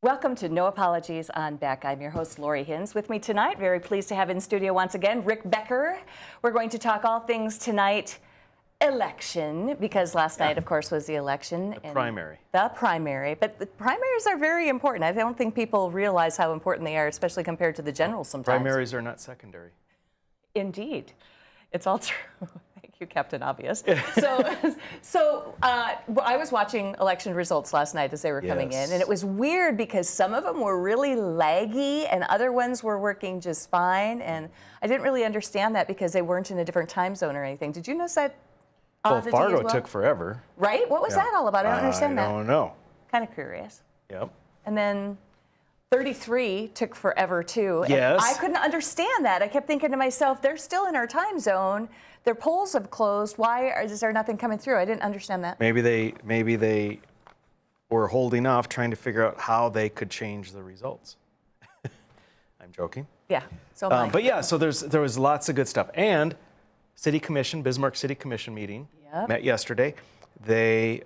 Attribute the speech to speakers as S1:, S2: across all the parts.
S1: Welcome to No Apologies on Beck. I'm your host, Lori Hins. With me tonight, very pleased to have in studio once again, Rick Becker. We're going to talk all things tonight election, because last night, of course, was the election.
S2: The primary.
S1: But the primaries are very important. I don't think people realize how important they are, especially compared to the general sometimes.
S2: Primaries are not secondary.
S1: Indeed. It's all true. Thank you, Captain Obvious. So I was watching election results last night as they were coming in, and it was weird because some of them were really laggy and other ones were working just fine. And I didn't really understand that because they weren't in a different time zone or anything. Did you notice that?
S2: Well, Fargo took forever.
S1: Right? What was that all about? I don't understand that.
S2: I don't know.
S1: Kind of curious.
S2: Yep.
S1: And then 33 took forever too.
S2: Yes.
S1: And I couldn't understand that. I kept thinking to myself, they're still in our time zone. Their polls have closed. Why is there nothing coming through? I didn't understand that.
S2: Maybe they were holding off, trying to figure out how they could change the results. I'm joking.
S1: Yeah. So
S2: but yeah, so there was lots of good stuff. And City Commission, Bismarck City Commission meeting met yesterday. They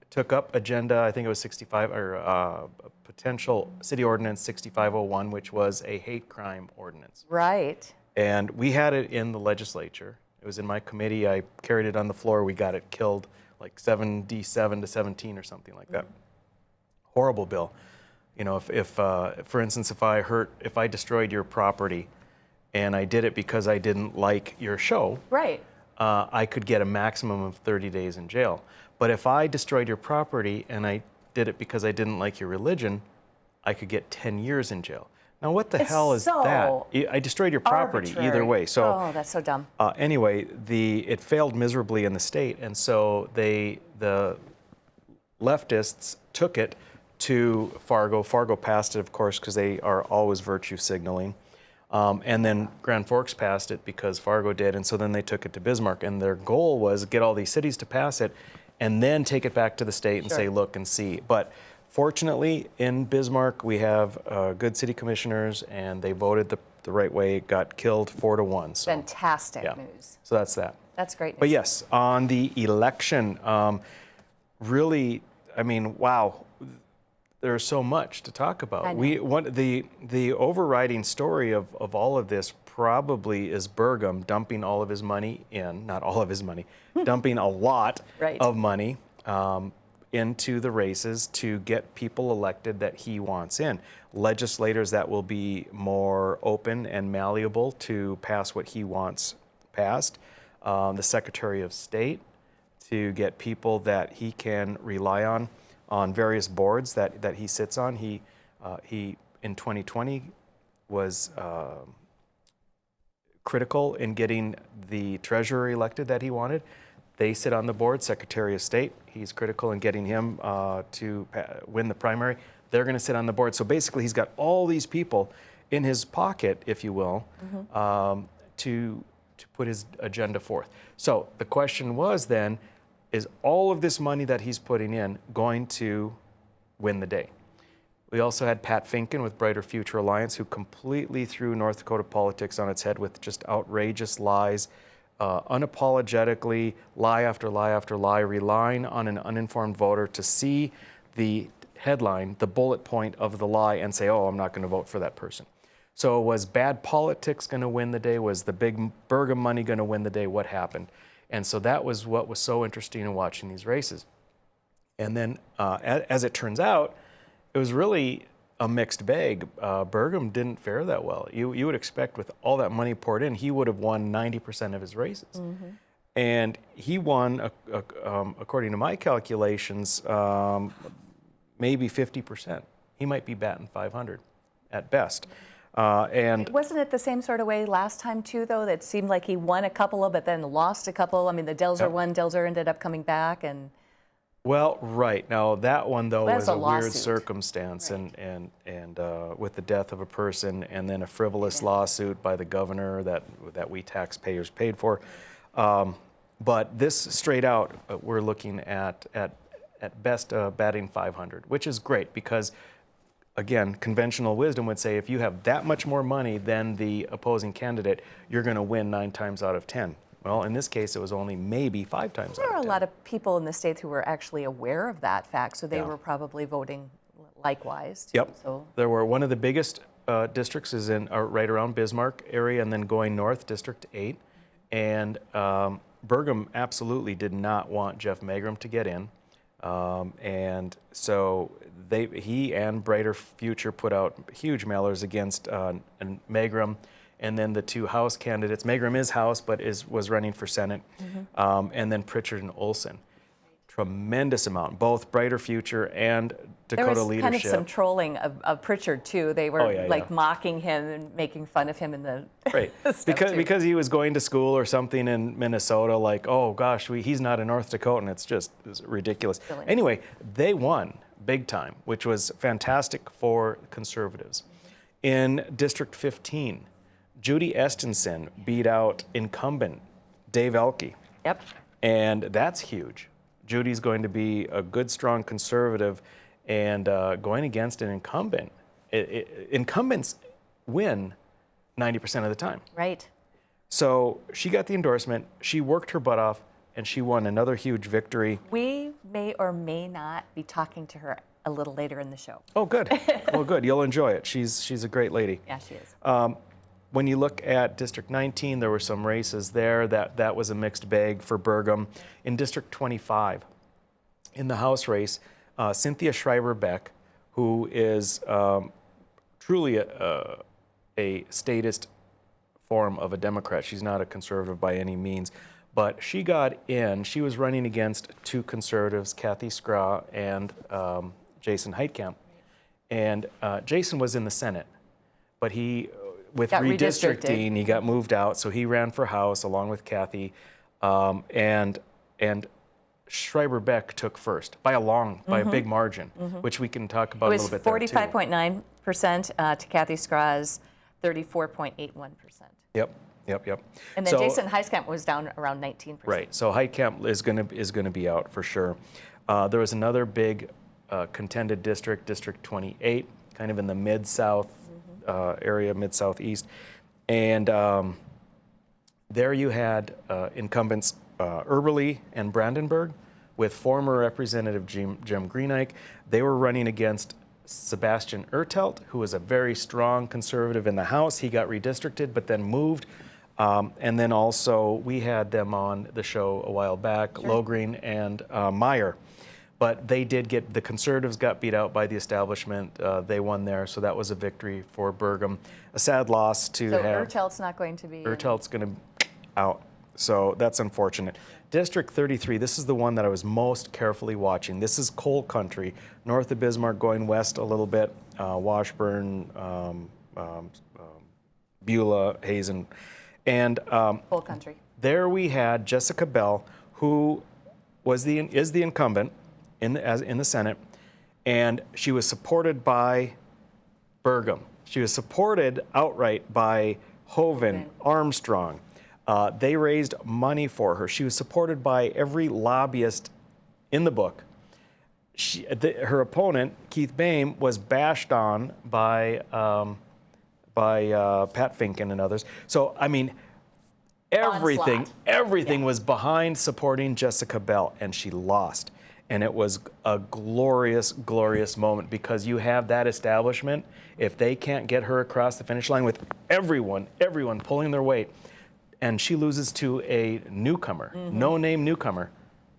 S2: took up agenda, I think it was 65, or potential city ordinance 6501, which was a hate crime ordinance.
S1: Right.
S2: And we had it in the legislature. It was in my committee. I carried it on the floor. We got it killed like 77 to 17 or something like that. Horrible bill. You know, if for instance, if I destroyed your property and I did it because I didn't like your show,
S1: right,
S2: I could get a maximum of 30 days in jail. But if I destroyed your property and I did it because I didn't like your religion, I could get 10 years in jail. Now, what the hell is that? I destroyed your property either way. So,
S1: oh, that's so dumb.
S2: Anyway, it failed miserably in the state, and so the leftists took it to Fargo. Fargo passed it, of course, because they are always virtue signaling. And then Grand Forks passed it because Fargo did, and so then they took it to Bismarck. And their goal was get all these cities to pass it and then take it back to the state and say, look and see. But fortunately, in Bismarck, we have good city commissioners, and they voted the right way. It got killed 4-1. So,
S1: fantastic news.
S2: So that's that.
S1: That's great news.
S2: But yes, on the election, really, I mean, wow. There's so much to talk about. The overriding story of all of this probably is Burgum dumping all of his money in, not all of his money, dumping a lot of money into the races to get people elected that he wants in. Legislators that will be more open and malleable to pass what he wants passed. The Secretary of State to get people that he can rely on various boards that he sits on. He in 2020 was critical in getting the treasurer elected that he wanted. They sit on the board. Secretary of State, he's critical in getting him to win the primary. They're going to sit on the board. So basically, he's got all these people in his pocket, if you will, to put his agenda forth. So the question was then, is all of this money that he's putting in going to win the day? We also had Pat Finken with Brighter Future Alliance, who completely threw North Dakota politics on its head with just outrageous lies, unapologetically, lie after lie after lie, relying on an uninformed voter to see the headline, the bullet point of the lie, and say, oh, I'm not going to vote for that person. So was bad politics going to win the day? Was the big Burgum money going to win the day? What happened? And so that was what was so interesting in watching these races. And then, as it turns out, it was really a mixed bag. Burgum didn't fare that well. You would expect with all that money poured in, he would have won 90% of his races. And he won, according to my calculations, maybe 50%. He might be batting 500 at best. And
S1: wasn't it the same sort of way last time too, though? That seemed like he won a couple of, but then lost a couple. I mean, the Delzer one, Delzer ended up coming back, and
S2: well, right now that one though was a weird circumstance,
S1: and
S2: with the death of a person, and then a frivolous lawsuit by the governor that we taxpayers paid for. But this straight out, we're looking at best batting 500, which is great because, again, conventional wisdom would say if you have that much more money than the opposing candidate, you're going to win 9 times out of 10. Well, in this case, it was only maybe 5 times out of 10.
S1: There are a lot of people in the state who were actually aware of that fact, so they were probably voting likewise. Too,
S2: Yep.
S1: So
S2: There were one of the biggest districts is in right around Bismarck area, and then going north, District 8. And Burgum absolutely did not want Jeff Magrum to get in. And so he and Brighter Future put out huge mailers against Magrum, and then the two House candidates. Magrum is House, but was running for Senate, and then Pritchard and Olson. Tremendous amount, both Brighter Future and Dakota
S1: there was
S2: leadership.
S1: kind of some trolling of Pritchard too. They were mocking him and making fun of him in the
S2: right because he was going to school or something in Minnesota. Like, oh gosh, he's not a North Dakotan. It's ridiculous.
S1: Silly.
S2: Anyway, they won big time, which was fantastic for conservatives. In District 15, Judy Estenson beat out incumbent Dave Elke.
S1: Yep.
S2: And that's huge. Judy's going to be a good, strong conservative, and going against an incumbent. Incumbents win 90% of the time.
S1: Right.
S2: So she got the endorsement, she worked her butt off, and she won another huge victory.
S1: We may or may not be talking to her a little later in the show.
S2: Oh, good. Well, good. You'll enjoy it. She's a great lady.
S1: Yeah, she is.
S2: When you look at District 19, there were some races there that was a mixed bag for Burgum. In District 25, in the House race, Cynthia Schreiber Beck, who is truly a statist form of a Democrat. She's not a conservative by any means, but she got in. She was running against two conservatives, Kathy Scraw and Jason Heitkamp. And Jason was in the Senate, but with redistricting, he got moved out, so he ran for House along with Kathy, and Schreiber Beck took first by a big margin, which we can talk about a little bit.
S1: It was 45.9% to Kathy Scraw's 34.81%.
S2: Yep.
S1: And then Jason Heitkamp was down around 19%.
S2: Right. So Heitkamp is going to be out for sure. There was another big contended district, District 28, kind of in the mid-south area, mid-southeast, and there you had incumbents Eberle and Brandenburg with former Representative Jim Greenike. They were running against Sebastian Ertelt, who was a very strong conservative in the House. He got redistricted, but then moved. And then also, we had them on the show a while back, sure. Logren and Meyer. But they did the conservatives got beat out by the establishment. They won there, so that was a victory for Burgum. A sad loss to have. So
S1: Ertelt's not going to be.
S2: Ertelt's going to out. So that's unfortunate. District 33, this is the one that I was most carefully watching. This is coal country, north of Bismarck, going west a little bit, Washburn, Beulah, Hazen. And
S1: coal country.
S2: There we had Jessica Bell, who is the incumbent in the Senate, and she was supported by Burgum. She was supported outright by Hoeven, Armstrong. They raised money for her. She was supported by every lobbyist in the book. Her opponent, Keith Boehm, was bashed on by Pat Finken and others. So, I mean, everything was behind supporting Jessica Bell, and she lost. And it was a glorious, glorious moment, because you have that establishment. If they can't get her across the finish line with everyone pulling their weight, and she loses to a newcomer, no-name newcomer,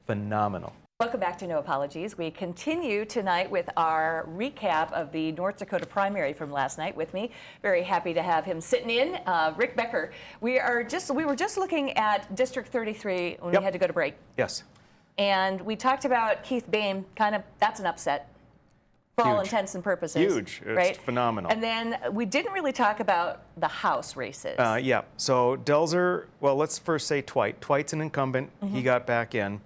S2: phenomenal.
S1: Welcome back to No Apologies. We continue tonight with our recap of the North Dakota primary from last night. With me, very happy to have him sitting in, Rick Becker. We were just looking at District 33 when we had to go to break.
S2: Yes.
S1: And we talked about Keith Boehm, that's an upset for all intents and purposes.
S2: Huge,
S1: right?
S2: It's phenomenal.
S1: And then we didn't really talk about the House races.
S2: Yeah, so Delzer, well, let's first say Twite. Twite's an incumbent, he got back in.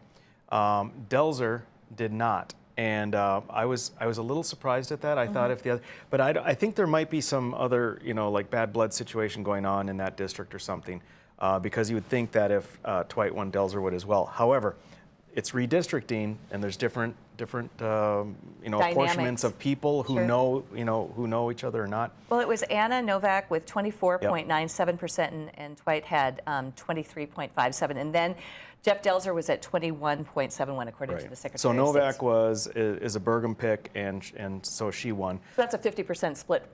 S2: Delzer did not, and I was a little surprised at that. I thought if the other, but I think there might be some other, like bad blood situation going on in that district or something, because you would think that if Twite won, Delzer would as well. However, it's redistricting, and there's different
S1: Dynamics.
S2: apportionments of people who
S1: Sure.
S2: who know each other or not.
S1: Well, it was Anna Novak with 24.97%, and Dwight had 23.57%, and then Jeff Delzer was at 21.71%, according to the Secretary
S2: So
S1: of
S2: Novak
S1: State.
S2: is a Burgum pick, and so she won.
S1: So that's a 50% split.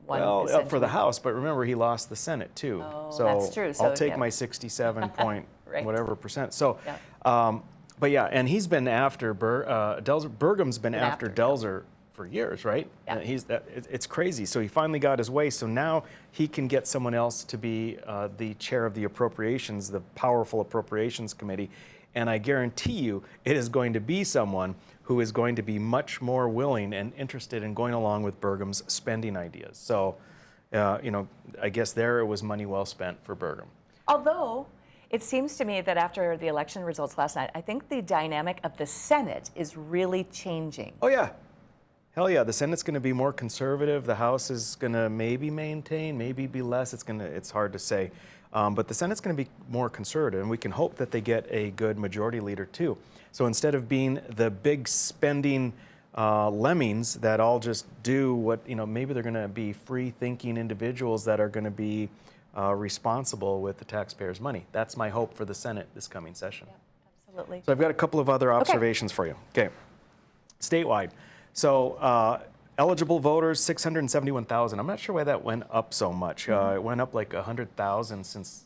S2: Well, up for the House, but remember he lost the Senate too.
S1: Oh,
S2: so
S1: that's true. So,
S2: I'll take
S1: yeah.
S2: my 67 point
S1: Right.
S2: whatever percent. So,
S1: Yeah.
S2: but yeah, and he's been after Delzer. Burgum's been after Delzer for years, right?
S1: Yeah.
S2: And it's crazy. So he finally got his way. So now he can get someone else to be the chair of the appropriations, the powerful appropriations committee, and I guarantee you it is going to be someone who is going to be much more willing and interested in going along with Burgum's spending ideas. So, I guess there it was money well spent for Burgum.
S1: Although, it seems to me that after the election results last night, I think the dynamic of the Senate is really changing.
S2: Oh yeah, hell yeah! The Senate's going to be more conservative. The House is going to maybe maintain, maybe be less. It's hard to say, but the Senate's going to be more conservative, and we can hope that they get a good majority leader too. So instead of being the big spending lemmings that all just do what maybe they're going to be free-thinking individuals that are going to be responsible with the taxpayers' money. That's my hope for the Senate this coming session.
S1: Yeah, absolutely.
S2: So I've got a couple of other observations for you. Okay, statewide. So eligible voters, 671,000. I'm not sure why that went up so much. It went up like 100,000 since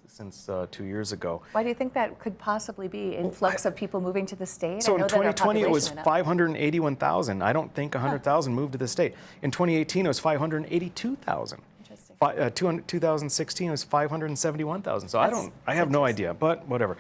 S2: 2 years ago.
S1: Why do you think that could possibly be? Influx of people moving to the state?
S2: So
S1: I know
S2: in
S1: that our
S2: 2020 it was
S1: population went up.
S2: 581,000. I don't think 100,000 moved to the state. In 2018 it was 582,000.
S1: Interesting.
S2: 2016 was 571,000. So I have no idea, but whatever.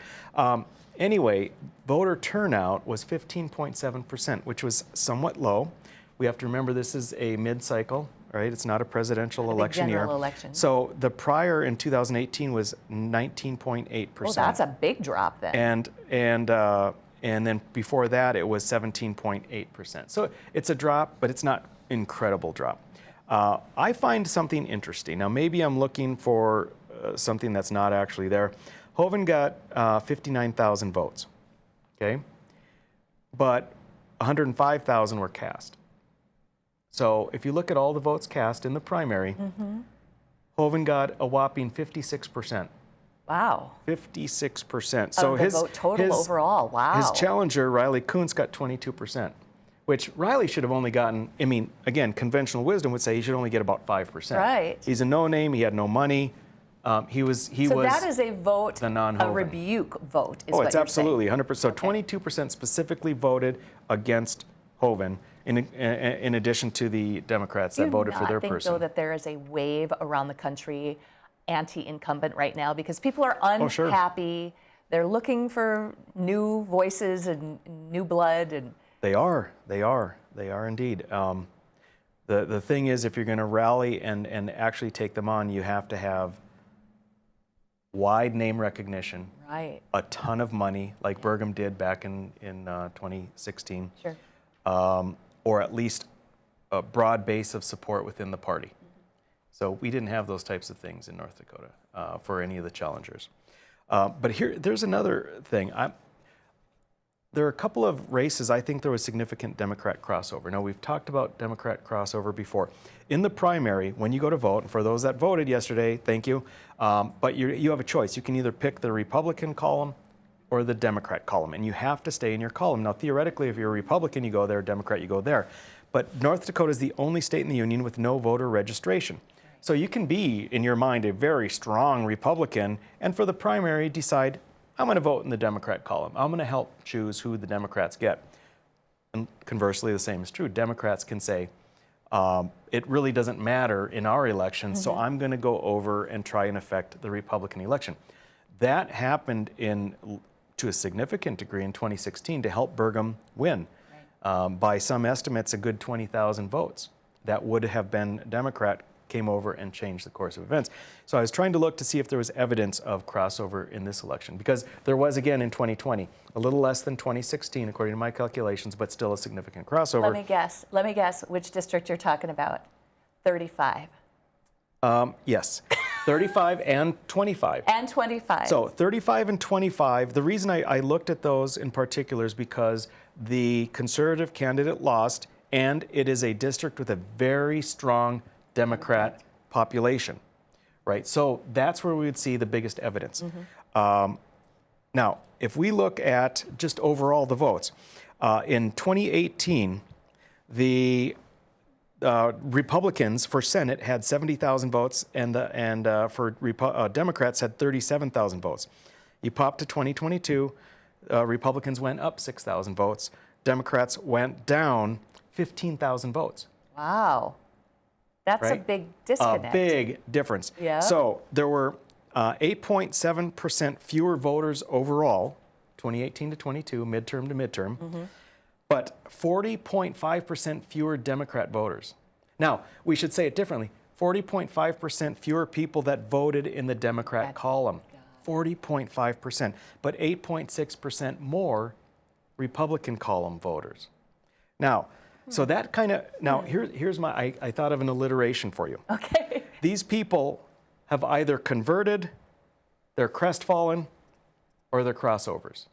S2: Anyway, voter turnout was 15.7%, which was somewhat low. We have to remember this is a mid-cycle, right? It's not a presidential election year.
S1: General election.
S2: So the prior in 2018 was 19.8%.
S1: Well, that's a big drop then.
S2: And then before that it was 17.8%. So it's a drop, but it's not incredible drop. I find something interesting. Now maybe I'm looking for something that's not actually there. Hovind got 59,000 votes, okay? But 105,000 were cast. So if you look at all the votes cast in the primary, Hovind got a whopping 56%.
S1: Wow.
S2: 56%. So
S1: Of the vote total overall, wow.
S2: His challenger, Riley Kuntz, got 22%, which Riley should have only gotten, I mean, again, conventional wisdom would say he should only get about 5%.
S1: Right.
S2: He's a no-name, he had no money. He was
S1: So that is a vote,
S2: the non-Hovind.
S1: a rebuke vote, is
S2: Oh,
S1: what
S2: it's
S1: you're
S2: absolutely
S1: saying.
S2: 100%. So 22% specifically voted against Hovind, in addition to the Democrats that voted for their
S1: Do you not think,
S2: person.
S1: though, that there is a wave around the country anti-incumbent right now? Because people are unhappy.
S2: Sure.
S1: They're looking for new voices and new blood. And
S2: They are indeed. The thing is, if you're going to rally and actually take them on, you have to have wide name recognition,
S1: right.
S2: a ton of money, like Burgum did back in 2016,
S1: Sure.
S2: or at least a broad base of support within the party. So we didn't have those types of things in North Dakota for any of the challengers. But there's another thing. There are a couple of races I think there was significant Democrat crossover. Now, we've talked about Democrat crossover before. In the primary, when you go to vote, and for those that voted yesterday, thank you, but you have a choice. You can either pick the Republican column or the Democrat column, and you have to stay in your column. Now, theoretically, if you're a Republican, you go there, Democrat, you go there. But North Dakota is the only state in the union with no voter registration. So you can be, in your mind, a very strong Republican, and for the primary, decide, I'm going to vote in the Democrat column. I'm going to help choose who the Democrats get. And conversely, the same is true. Democrats can say, it really doesn't matter in our election, so I'm going to go over and try and affect the Republican election. That happened to a significant degree in 2016 to help Burgum win. By some estimates, a good 20,000 votes. That would have been Democrat came over and changed the course of events. So I was trying to look to see if there was evidence of crossover in this election, because there was again in 2020, a little less than 2016 according to my calculations, but still a significant crossover.
S1: Let me guess which district you're talking about. 35.
S2: Yes. 35 and 25.
S1: And 25.
S2: So 35 and 25, the reason I looked at those in particular is because the Conservative candidate lost, and it is a district with a very strong Democrat population, right? So that's where we would see the biggest evidence. Now, if we look at just overall the votes, in 2018, the Republicans for Senate had 70,000 votes, and for Democrats had 37,000 votes. You pop to 2022, Republicans went up 6,000 votes. Democrats went down 15,000 votes.
S1: Wow. That's
S2: right?
S1: a big disconnect.
S2: A big difference.
S1: Yeah.
S2: So there were 8.7% fewer voters overall, 2018 to 22, midterm to midterm. But 40.5% fewer Democrat voters. Now, we should say it differently. 40.5% fewer people that voted in the Democrat column. 40.5%. But 8.6% more Republican column voters. Now, so that kind of, now here's my, I thought of an alliteration for you.
S1: Okay.
S2: These people have either converted, they're crestfallen, or they're crossovers.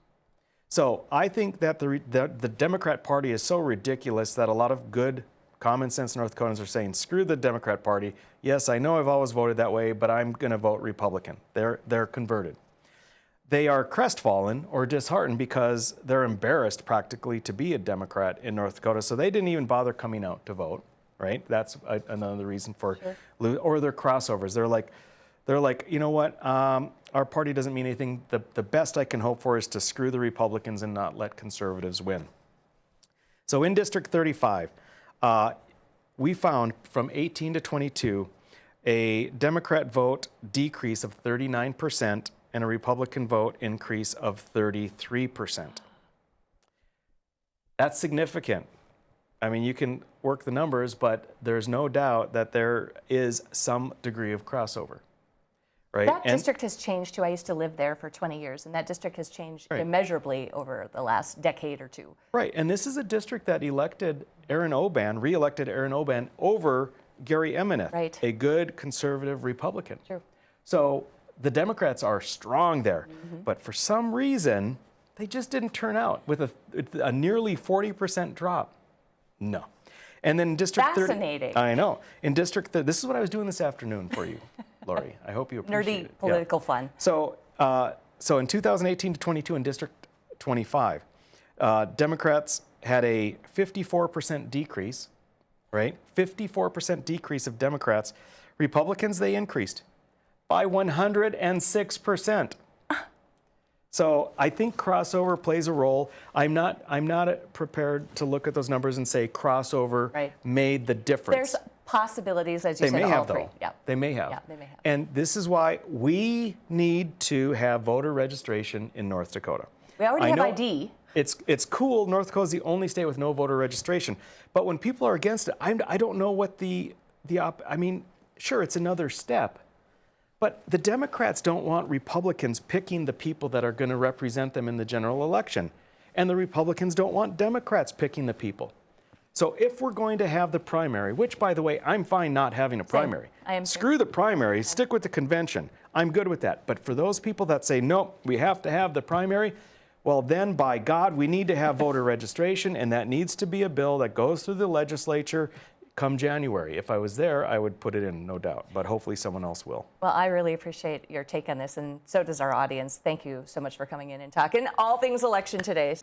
S2: So I think that the Democrat Party is so ridiculous that a lot of good common sense North Dakotans are saying, screw the Democrat Party. Yes, I know I've always voted that way, but I'm going to vote Republican. They're converted. They are crestfallen or disheartened because they're embarrassed practically to be a Democrat in North Dakota, so they didn't even bother coming out to vote, right? That's another reason for, or they're crossovers. They're like, you know what? Our party doesn't mean anything. The best I can hope for is to screw the Republicans and not let conservatives win. So in District 35, we found from 18 to 22 a Democrat vote decrease of 39% and a Republican vote increase of 33%. That's significant. I mean, you can work the numbers, but there's no doubt that there is some degree of crossover. Right?
S1: That district has changed too. I used to live there for 20 years, and that district has changed immeasurably over the last decade or two.
S2: Right, and this is a district that re-elected Aaron Oban over Gary Emineth, a good conservative Republican.
S1: True.
S2: So the Democrats are strong there, but for some reason, they just didn't turn out with a nearly 40% drop. No. And then District 30.
S1: Fascinating.
S2: I know. In District 30, this is what I was doing this afternoon for you, Lori. I hope you appreciate it.
S1: Nerdy political fun.
S2: So, so in 2018 to 22 in District 25, Democrats had a 54% decrease, right? 54% decrease of Democrats. Republicans, they increased by 106%. So I think crossover plays a role. I'm not prepared to look at those numbers and say crossover made the difference.
S1: There's possibilities, as you said,
S2: they may have,
S1: all three.
S2: though.
S1: Yeah.
S2: They may have.
S1: Yeah, they may have.
S2: And this is why we need to have voter registration in North Dakota.
S1: We already have ID.
S2: It's cool. North Dakota is the only state with no voter registration. But when people are against it, I don't know what I mean, sure, it's another step. But the Democrats don't want Republicans picking the people that are going to represent them in the general election. And the Republicans don't want Democrats picking the people. So if we're going to have the primary, which, by the way, I'm fine not having a primary. Screw the primary, stick with the convention. I'm good with that. But for those people that say, nope, we have to have the primary, well, then, by God, we need to have voter registration, and that needs to be a bill that goes through the legislature come January. If I was there, I would put it in, no doubt, but hopefully someone else will.
S1: Well, I really appreciate your take on this, and so does our audience. Thank you so much for coming in and talking all things election today.